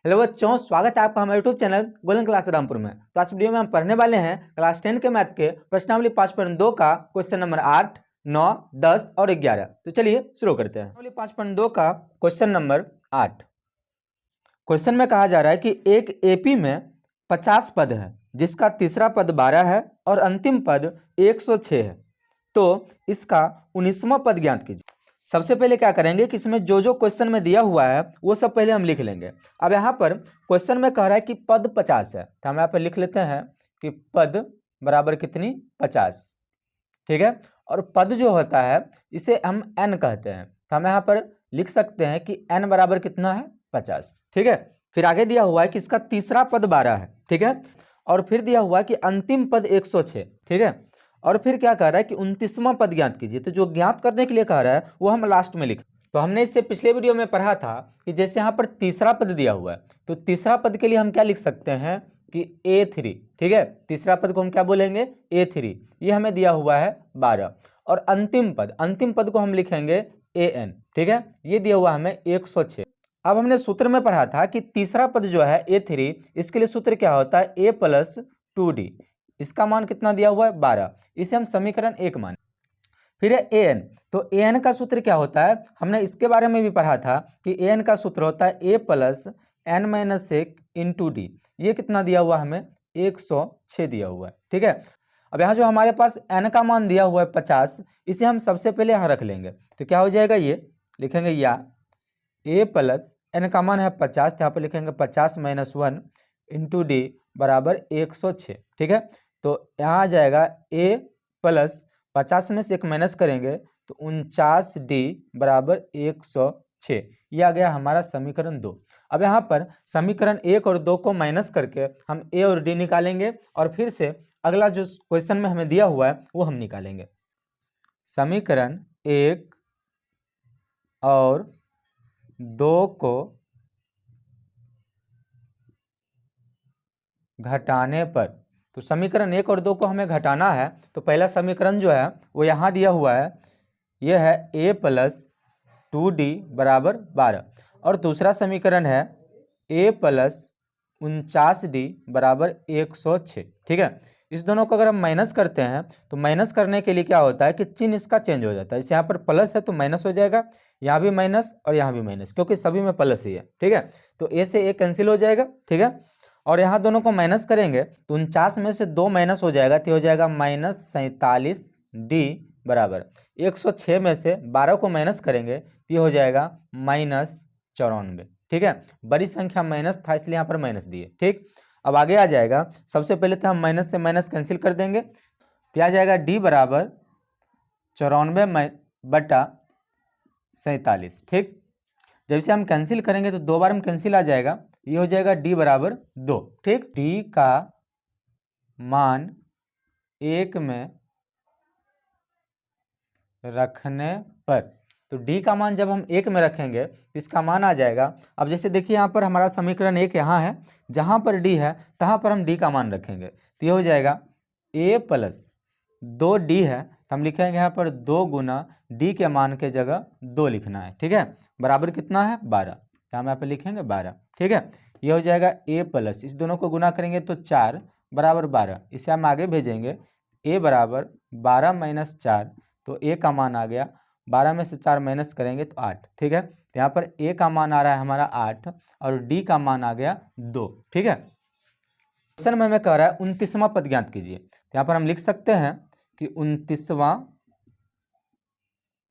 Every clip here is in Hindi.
हेलो बच्चों, स्वागत है आपका हमारे YouTube channel golden class Rampur में। तो आज वीडियो में हम पढ़ने वाले हैं क्लास 10 के मैथ के प्रश्नावली 5.2 का क्वेश्चन नंबर 8, 9, 10 और 11। तो चलिए शुरू करते हैं। प्रश्नावली 5.2 का क्वेश्चन नंबर 8। क्वेश्चन में कहा जा रहा है कि एक एपी में 50 पद है जिसका तीसरा पद 12 है और अंतिम पद 106 है। तो इसका 19वां पद ज्ञात कीजिए। सबसे पहले क्या करेंगे कि इसमें जो जो क्वेश्चन में दिया हुआ है वो सब पहले हम लिख लेंगे। अब यहाँ पर क्वेश्चन में कह रहा है कि पद 50 है, तो हम यहाँ पर लिख लेते हैं कि पद बराबर कितनी 50। ठीक है, और पद जो होता है इसे हम n कहते हैं, तो हम यहाँ पर लिख सकते हैं कि n बराबर कितना है 50। ठीक है, फिर आगे दिया हुआ है कि इसका तीसरा पद 12 है। ठीक है, और फिर दिया हुआ है कि अंतिम पद 106। ठीक है, और फिर क्या कह रहा है कि 29वां पद ज्ञात कीजिए। तो जो ज्ञात करने के लिए कह रहा है वो हम लास्ट में लिख। तो हमने इससे पिछले वीडियो में पढ़ा था कि जैसे यहाँ पर तीसरा पद दिया हुआ है तो तीसरा पद के लिए हम क्या लिख सकते हैं कि A3। ठीक है, तीसरा पद को हम क्या बोलेंगे A3। ये हमें दिया हुआ है 12 और अंतिम पद को हम लिखेंगे AN। ठीक है, ये दिया हुआ हमें 106। अब हमने सूत्र में पढ़ा था कि तीसरा पद जो है A3, इसके लिए सूत्र क्या होता है A + 2D। इसका मान कितना दिया हुआ है 12, इसे हम समीकरण 1 मान। फिर है an, तो an का सूत्र क्या होता है, हमने इसके बारे में भी पढ़ा था कि an का सूत्र होता है a + n - 1 × d। ये कितना दिया हुआ हमें 106 दिया हुआ है। ठीक है, अब यहाँ जो हमारे पास n का मान दिया हुआ है 50, इसे हम सबसे पहले यहाँ रख लेंगे। तो क्या हो जाएगा, ये लिखेंगे या a + n का मान है 50, तो यहाँ पर लिखेंगे 50 - 1 × d बराबर 106। ठीक है, तो यहाँ आ जाएगा a + 50 में से 1 माइनस करेंगे तो 49d बराबर 106। ये आ गया हमारा समीकरण 2। अब यहाँ पर समीकरण 1 और 2 को माइनस करके हम a और d निकालेंगे और फिर से अगला जो क्वेश्चन में हमें दिया हुआ है वो हम निकालेंगे। समीकरण 1 और 2 को घटाने पर, तो समीकरण 1 और 2 को हमें घटाना है। तो पहला समीकरण जो है वो यहाँ दिया हुआ है, यह है a + 2d बराबर 12 और दूसरा समीकरण है a + 49d बराबर 106। ठीक है, इस दोनों को अगर हम माइनस करते हैं तो माइनस करने के लिए क्या होता है कि चिन्ह इसका चेंज हो जाता है। इसे यहाँ पर प्लस है तो माइनस हो जाएगा, यहाँ भी माइनस और यहाँ भी माइनस, क्योंकि सभी में प्लस ही है। ठीक है, तो a से a कैंसिल हो जाएगा। ठीक है, और यहाँ दोनों को माइनस करेंगे तो 49 में से 2 माइनस हो जाएगा, तो हो जाएगा -47d बराबर 106 में से 12 को माइनस करेंगे तो ये हो जाएगा -94। ठीक है, बड़ी संख्या माइनस था इसलिए यहाँ पर माइनस दिए। ठीक, अब आगे आ जाएगा, सबसे पहले तो हम माइनस से माइनस कैंसिल कर देंगे, तो आ जाएगा d बराबर 94/47। ठीक, जब इसे हम कैंसिल करेंगे तो 2 बार हम कैंसिल आ जाएगा, ये हो जाएगा d बराबर 2। ठीक, d का मान 1 में रखने पर, तो d का मान जब हम 1 में रखेंगे तो इसका मान आ जाएगा। अब जैसे देखिए यहाँ पर हमारा समीकरण 1 यहाँ है, जहाँ पर d है तहाँ पर हम d का मान रखेंगे, तो ये हो जाएगा a + 2d है, तो हम लिखेंगे यहाँ पर 2 गुना d के मान के जगह 2 लिखना है। ठीक है, बराबर कितना है 12, तो हम यहाँ पर लिखेंगे 12। ठीक है, ये हो जाएगा a + इस दोनों को गुना करेंगे तो 4 बराबर 12, इसे हम आगे भेजेंगे a बराबर 12 - 4, तो a का मान आ गया 12 में से 4 माइनस करेंगे तो 8। ठीक है, तो यहाँ पर a का मान आ रहा है हमारा 8 और d का मान आ गया 2। ठीक है, क्वेश्चन में हमें कह रहा है 29वां पद ज्ञात कीजिए। तो यहाँ पर हम लिख सकते हैं कि 29वां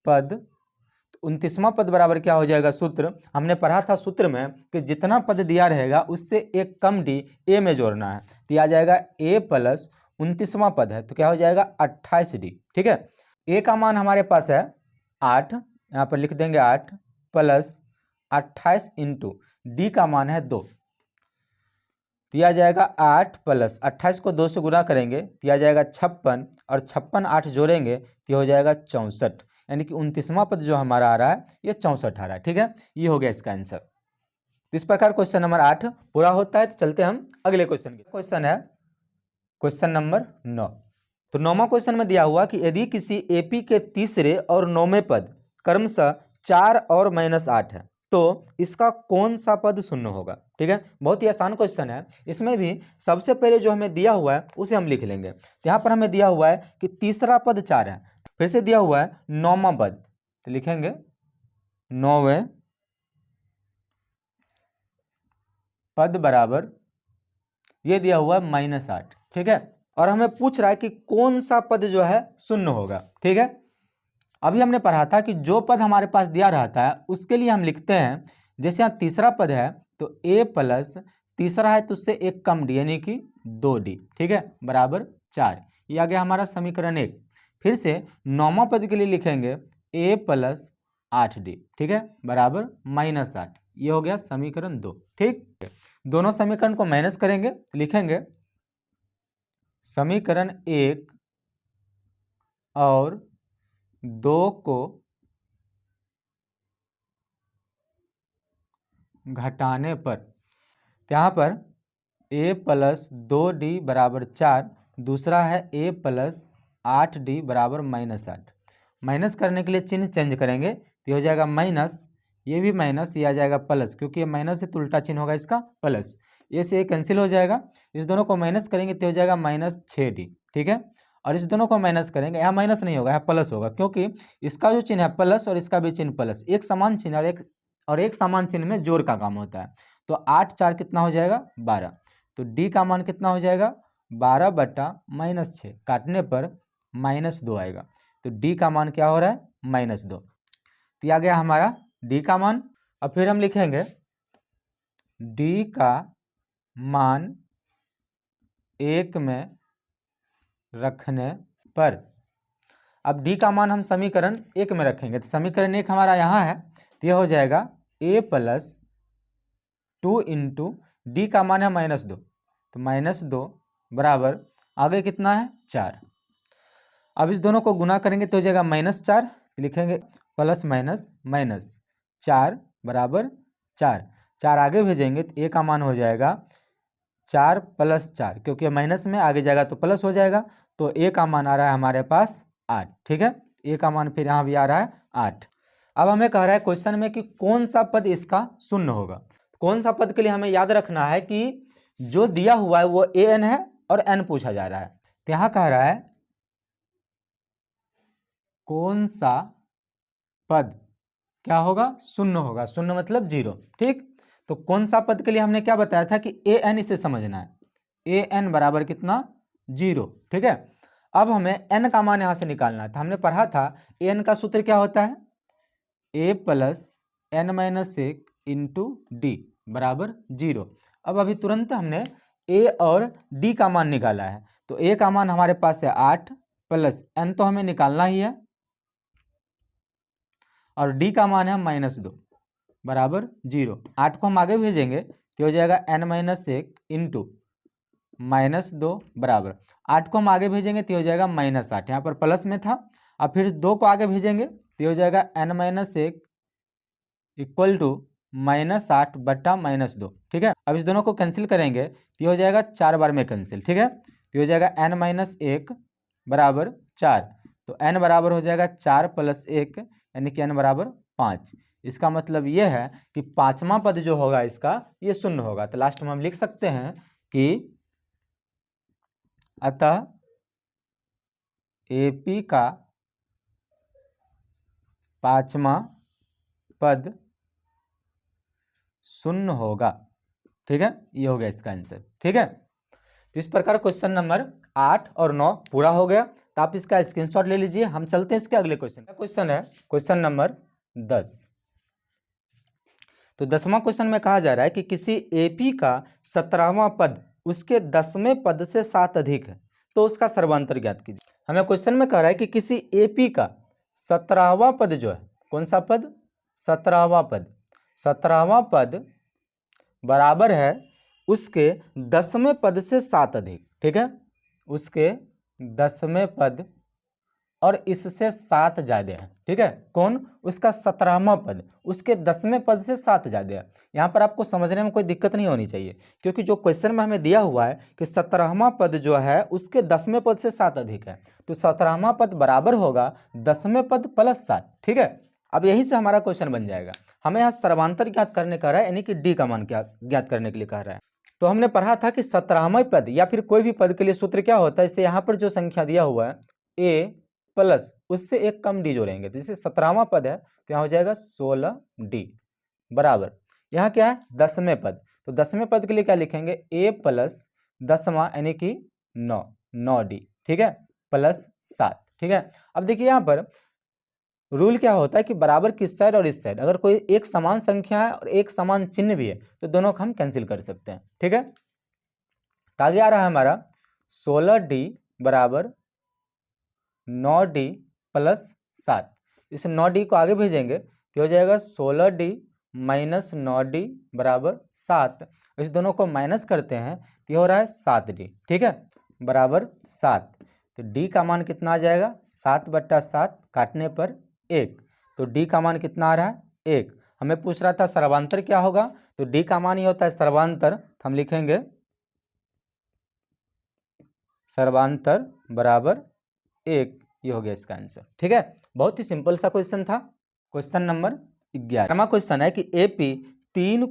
पद, 29वां पद बराबर क्या हो जाएगा, सूत्र हमने पढ़ा था सूत्र में कि जितना पद दिया रहेगा उससे एक कम d a में जोड़ना है, तो आ जाएगा a + 29वां पद है तो क्या हो जाएगा 28d। ठीक है, a का मान हमारे पास है 8, यहाँ पर लिख देंगे 8 + 28 × d का मान है 2, तो आ जाएगा 8 + 28 को 2 से गुना करेंगे तो आ जाएगा 56 और 56 8 जोड़ेंगे तो हो जाएगा 64, यानी कि 29वां पद जो हमारा आ रहा है ये 64 आ रहा है। ठीक है, ये हो गया इसका आंसर। तो इस प्रकार क्वेश्चन नंबर 8 पूरा होता है। तो चलते हम अगले क्वेश्चन के। क्वेश्चन है क्वेश्चन नंबर 9। तो 9वां क्वेश्चन में दिया हुआ कि यदि किसी एपी के तीसरे और 9वें पद क्रमशः 4 और -8 है तो इसका कौन सा पद शून्य होगा। ठीक है, बहुत ही आसान क्वेश्चन है। इसमें भी सबसे पहले जो हमें दिया हुआ है उसे हम लिख लेंगे। तो यहाँ पर हमें दिया हुआ है कि तीसरा पद 4 है, फिर से दिया हुआ है 9वां पद, तो लिखेंगे 9वें पद बराबर ये दिया हुआ है -8। ठीक है, और हमें पूछ रहा है कि कौन सा पद जो है शून्य होगा। ठीक है, अभी हमने पढ़ा था कि जो पद हमारे पास दिया रहता है उसके लिए हम लिखते हैं, जैसे यहाँ तीसरा पद है तो a प्लस तीसरा है तो उससे एक कम डी यानी कि 2d, ठीक है, बराबर 4। ये आ गया हमारा समीकरण 1। फिर से 9वां पद के लिए लिखेंगे a प्लस 8d, ठीक है, बराबर -8। ये हो गया समीकरण 2। ठीक, दोनों समीकरण को माइनस करेंगे, लिखेंगे समीकरण 1 और 2 को घटाने पर, यहाँ पर a प्लस 2d बराबर 4, दूसरा है a प्लस 8d बराबर -8। माइनस करने के लिए चिन्ह चेंज करेंगे तो ये हो जाएगा माइनस, ये भी माइनस, ये आ जाएगा प्लस, क्योंकि ये माइनस है तो उल्टा चिन्ह होगा इसका प्लस, ये से ये कैंसिल हो जाएगा। इस दोनों को माइनस करेंगे तो हो जाएगा -6d, ठीक है, और इस दोनों को माइनस करेंगे, यहाँ माइनस नहीं होगा, यहाँ प्लस होगा, क्योंकि इसका जो चिन्ह है प्लस और इसका भी चिन्ह प्लस, एक समान चिन्ह और एक समान चिन्ह में जोड़ का काम होता है। तो 8 4 कितना हो जाएगा 12, तो d का मान कितना हो जाएगा 12 बटा -6, काटने पर -2 आएगा, तो d का मान क्या हो रहा है -2। तो आ गया हमारा d का मान। अब फिर हम लिखेंगे d का मान 1 में रखने पर, अब d का मान हम समीकरण 1 में रखेंगे, तो समीकरण 1 हमारा यहाँ है, तो यह हो जाएगा a प्लस 2 इंटू डी का मान है -2, तो -2 बराबर आगे कितना है 4। अब इस दोनों को गुना करेंगे तो हो जाएगा -4, लिखेंगे प्लस माइनस माइनस 4 बराबर 4, 4 आगे भेजेंगे तो a का मान हो जाएगा 4 + 4, क्योंकि माइनस में आगे जाएगा तो प्लस हो जाएगा, तो a का मान आ रहा है हमारे पास 8। ठीक है, a का मान फिर यहाँ भी आ रहा है 8। अब हमें कह रहा है क्वेश्चन में कि कौन सा पद इसका शून्य होगा। कौन सा पद के लिए हमें याद रखना है कि जो दिया हुआ है वो an है और n पूछा जा रहा है। तो यहाँ कह रहा है कौन सा पद क्या होगा शून्य होगा, शून्य मतलब 0। ठीक, तो कौन सा पद के लिए हमने क्या बताया था कि an इसे समझना है, an बराबर कितना 0। ठीक है, अब हमें n का मान यहाँ से निकालना था। हमने पढ़ा था an का सूत्र क्या होता है a plus n minus 1 into D बराबर 0। अब अभी तुरंत हमने a और d का मान निकाला है, तो a का मान हमारे पास है 8 प्लस n तो हमें निकालना ही है, और d का मान है -2 बराबर 0। 8 को हम आगे भेजेंगे तो हो जाएगा n माइनस 1 इंटू -2 बराबर 8 को हम आगे भेजेंगे तो हो जाएगा -8, यहाँ पर प्लस में था। अब फिर 2 को आगे भेजेंगे तो हो जाएगा n माइनस 1 इक्वल टू -8 बटा -2। ठीक है, अब इस दोनों को कैंसिल करेंगे तो हो जाएगा 4 बार में कैंसिल। ठीक है, तो हो जाएगा n माइनस 1 बराबर 4, तो n बराबर हो जाएगा 4 + 1 यानी कि n बराबर 5। इसका मतलब ये है कि पांचवा पद जो होगा इसका ये शून्य होगा। तो लास्ट में हम लिख सकते हैं कि अतः AP का पांचवा पद शून्य होगा। ठीक है, ये हो गया इसका आंसर। ठीक है, तो इस प्रकार क्वेश्चन नंबर 8 और 9 पूरा हो गया। तो आप इसका स्क्रीनशॉट ले लीजिए। हम चलते हैं इसके अगले क्वेश्चन है क्वेश्चन नंबर 10। तो 10वां क्वेश्चन में कहा जा रहा है कि किसी AP का 17वां पद उसके 10वें पद से 7 अधिक है तो उसका सर्वांतर ज्ञात कीजिए। हमें क्वेश्चन में कह रहा है कि किसी AP का 17वां पद जो है, कौन सा पद 17वां पद, 17वां पद बराबर है उसके 10वें पद से 7 अधिक। ठीक है, उसके 10वें पद और इससे 7 ज़्यादा है। ठीक है, कौन, उसका 17वां पद उसके 10वें पद से 7 ज़्यादा है। यहाँ पर आपको समझने में कोई दिक्कत नहीं होनी चाहिए, क्योंकि जो क्वेश्चन में हमें दिया हुआ है कि 17वां पद जो है उसके 10वें पद से 7 अधिक है, तो 17वां पद बराबर होगा 10वें पद + 7। ठीक है, अब यहीं से हमारा क्वेश्चन बन जाएगा। हमें यहाँ सर्वांतर ज्ञात करने कह रहा है, यानी कि डी का मान ज्ञात करने के लिए कह रहा है। तो हमने पढ़ा था कि 17वां पद या फिर कोई भी पद के लिए सूत्र क्या होता है, इसे यहाँ पर जो संख्या दिया हुआ है ए प्लस उससे एक कम डी जोड़ेंगे, तो जैसे 17वां पद है तो यहाँ हो जाएगा 16d बराबर, यहाँ क्या है 10वें पद, तो 10वें पद के लिए क्या लिखेंगे ए प्लस 10वां यानी कि 9d, ठीक है, प्लस 7, ठीक है। अब देखिए यहाँ पर रूल क्या होता है कि बराबर किस साइड और इस साइड अगर कोई एक समान संख्या है और एक समान चिन्ह भी है तो दोनों को हम कैंसिल कर सकते हैं, ठीक है। तो आगे आ रहा है हमारा 16d बराबर 9d प्लस 7, इस 9d को आगे भेजेंगे तो हो जाएगा 16d माइनस 9d बराबर 7, इस दोनों को माइनस करते हैं तो ये हो रहा है 7d, ठीक है, बराबर 7। तो d का मान कितना आ जाएगा 7/7 काटने पर 1, तो d का मान कितना आ रहा है 1। हमें पूछ रहा था सर्वांतर क्या होगा, तो d का मान ही होता है सर्वांतर, तो हम लिखेंगे सर्वांतर बराबर 1, ये हो गया इसका आंसर, ठीक है। बहुत ही सिंपल सा क्वेश्चन था। क्वेश्चन नंबर 11वां क्वेश्चन है कि एपी 3,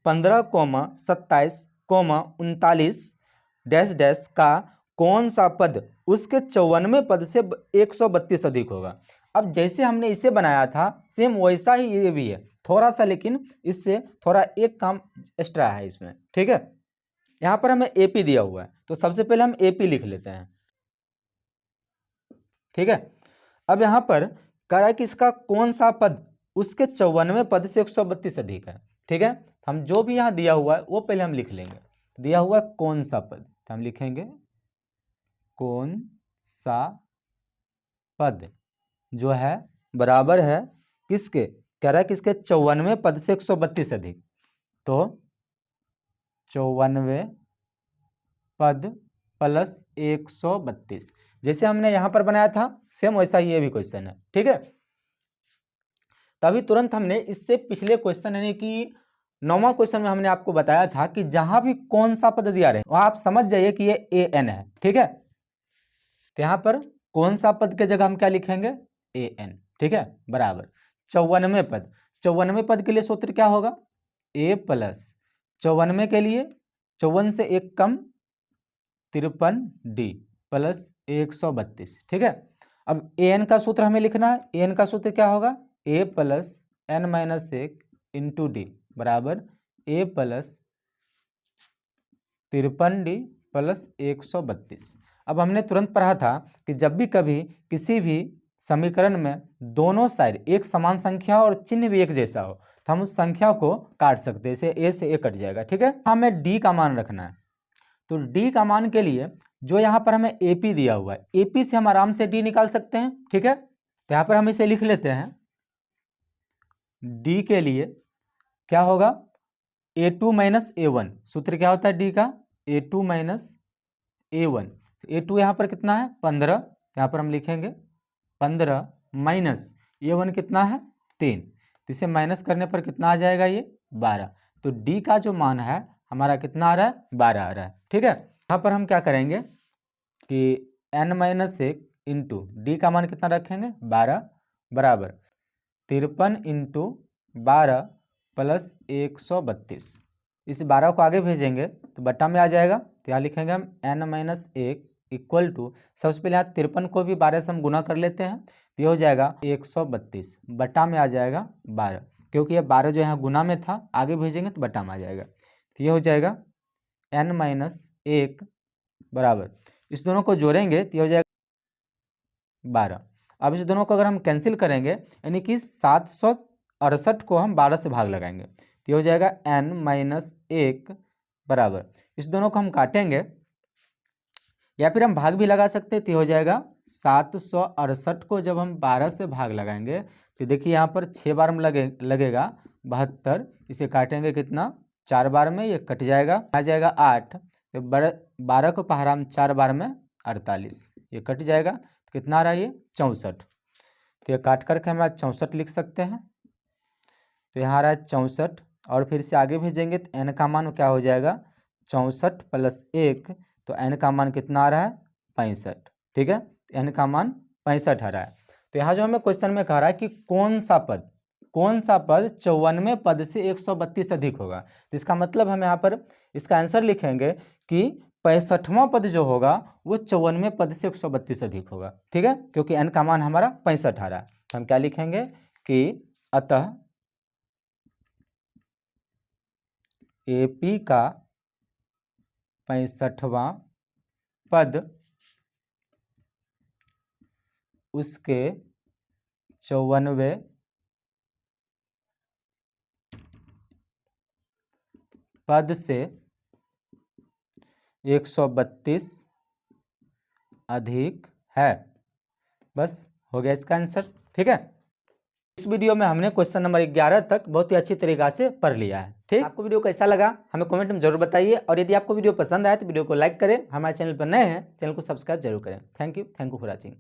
15, 27, 39 डैश डैश का कौन सा पद उसके 54वें पद से 132 अधिक होगा। अब जैसे हमने इसे बनाया था सेम वैसा ही ये भी है, थोड़ा सा लेकिन इससे थोड़ा एक काम एक्स्ट्रा है इसमें, ठीक है। यहाँ पर हमें एपी दिया हुआ है तो सबसे पहले हम एपी लिख लेते हैं, ठीक है। अब यहाँ पर कह रहा है कि इसका कौन सा पद उसके 54वें पद से 132 अधिक है, ठीक है। हम जो भी यहाँ दिया हुआ है वो पहले हम लिख लेंगे। दिया हुआ है कौन सा पद, तो हम लिखेंगे कौन सा पद जो है बराबर है किसके, कह रहा है किसके 54वें पद से 132 अधिक, तो 54वें पद प्लस 132 जैसे हमने यहाँ पर बनाया था सेम वैसा ही ये भी क्वेश्चन है, ठीक है। तभी तुरंत हमने इससे पिछले क्वेश्चन यानी कि 9वां क्वेश्चन में हमने आपको बताया था कि जहां भी कौन सा पद दिया रहे वहां आप समझ जाइए कि ये ए एन है, ठीक है। तो यहाँ पर कौन सा पद के जगह हम क्या लिखेंगे ए एन, ठीक है, बराबर 54वें पद। 54वें पद के लिए सूत्र क्या होगा ए प्लस 54वें के लिए 54 से एक कम 53d प्लस 132, ठीक है। अब ए एन का सूत्र हमें लिखना है, ए एन का सूत्र क्या होगा A plus N minus 1 into D बराबर ए प्लस 53d प्लस 132। अब हमने तुरंत पढ़ा था कि जब भी कभी किसी भी समीकरण में दोनों साइड एक समान संख्या और चिन्ह भी एक जैसा हो तो हम उस संख्या को काट सकते हैं, जैसे ए से ए कट जाएगा, ठीक है। हमें डी का मान रखना है, तो डी का मान के लिए जो यहाँ पर हमें एपी दिया हुआ है एपी से हम आराम से डी निकाल सकते हैं, ठीक है। तो यहाँ पर हम इसे लिख लेते हैं, डी के लिए क्या होगा a2 माइनस ए1, सूत्र क्या होता है डी का a2 माइनस ए1, a2 यहाँ पर कितना है 15, यहाँ पर हम लिखेंगे 15 माइनस ए1 कितना है 3, तो इसे माइनस करने पर कितना आ जाएगा ये 12, तो डी का जो मान है हमारा कितना आ रहा है 12 आ रहा है, ठीक है। यहाँ पर हम क्या करेंगे कि n माइनस 1 इंटू डी का मान कितना रखेंगे 12 बराबर 53 इंटू 12 प्लस 132, इस 12 को आगे भेजेंगे तो बट्टा में आ जाएगा, तो यहाँ लिखेंगे हम n माइनस 1 इक्वल टू सबसे पहले यहाँ 53 को भी 12 से हम गुना कर लेते हैं तो ये हो जाएगा 132 बट्टा में आ जाएगा 12, क्योंकि ये 12 जो यहाँ गुना में था आगे भेजेंगे तो बट्टा में आ जाएगा, तो ये हो जाएगा n माइनस 1 बराबर इस दोनों को जोड़ेंगे तो ये हो जाएगा 12। अब इस दोनों को अगर हम कैंसिल करेंगे यानी कि 768 को हम 12 से भाग लगाएंगे तो ये हो जाएगा n माइनस 1 बराबर इस दोनों को हम काटेंगे या फिर हम भाग भी लगा सकते हैं, तो हो जाएगा 768 को जब हम 12 से भाग लगाएंगे तो देखिए यहाँ पर 6 बार में लगेगा 72, इसे काटेंगे कितना 4 बार में, ये कट जाएगा आ जाएगा 8, तो 12 को पहाड़ा हम 4 बार में 48, ये कट जाएगा तो कितना आ रहा है ये 64, तो ये काट करके हम 64 लिख सकते हैं, तो यहाँ आ रहा है 64 और फिर से आगे भेजेंगे तो n का मान क्या हो जाएगा 64 प्लस 1, तो n का मान कितना आ रहा है 65, ठीक है, n का मान 65 आ रहा है। तो यहाँ जो हमें क्वेश्चन में कह रहा है कि कौन सा पद कौन सा पद 54वें पद से 132 अधिक होगा। तो इसका मतलब हम यहाँ पर इसका आंसर लिखेंगे कि 65वां पद जो होगा वो 54वें पद से 132 अधिक होगा। ठीक है, क्योंकि n का मान हमारा 65 आ रहा है। तो हम क्या लिखेंगे कि अतः AP का 65वां पद उसके 54वें पद से 132 अधिक है। बस हो गया इसका आंसर। ठीक है, इस वीडियो में हमने क्वेश्चन नंबर 11 तक बहुत ही अच्छी तरीका से पढ़ लिया है। ठीक, आपको वीडियो कैसा लगा हमें कमेंट में जरूर बताइए, और यदि आपको वीडियो पसंद आए तो वीडियो को लाइक करें, हमारे चैनल पर नए हैं चैनल को सब्सक्राइब जरूर करें। Thank you for watching.